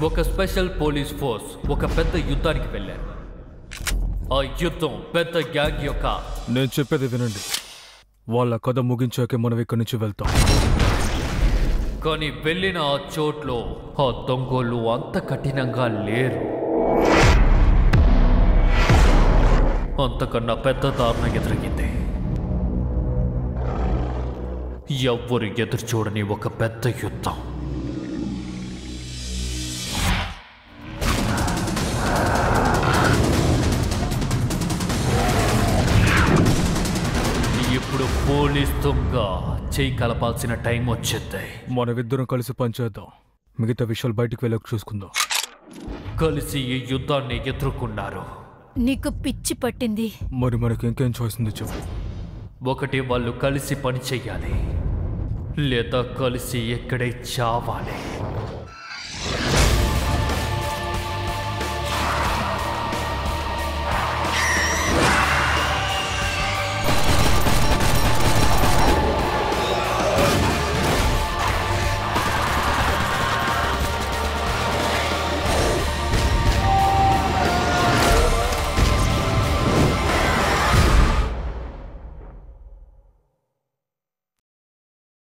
ఒక special police force ఒక పెద్ద యుద్ధానికి వెళ్ళారు. ఆ యుద్ధం పెద్ద గ్యాంగ్ యొక్క. నేను చెప్పేది వినండి. వాళ్ళ కథ ముగించాకే మనం ఇక్కడి నుంచి వెళ్తాం. కానీ వెళ్ళిన ఆ చోట్లో ఆ దొంగోళ్ళు అంత కఠినంగా లేరు. అంతకన్నా పెద్ద దారుణం ఎదురగింది. ఎవ్వరు ఎదురు చూడని ఒక పెద్ద యుద్ధం. ఇప్పుడు పోలీస్ దొంగ చేయి కలపాల్సిన టైం వచ్చింది. మనమిద్దరం కలిసి పనిచేద్దాం. మిగతా విషయాలు బయటికి వెళ్ళక చూసుకుందాం. కలిసి ఈ యుద్ధాన్ని ఎదుర్కొన్నారు. నీకు పిచ్చి పట్టింది. మరి మనకి ఇంకేం చాయిస్ ఉంది చెప్పు. ఒకటి వాళ్ళు కలిసి పని చెయ్యాలి, లేదా కలిసి ఎక్కడే చావాలి.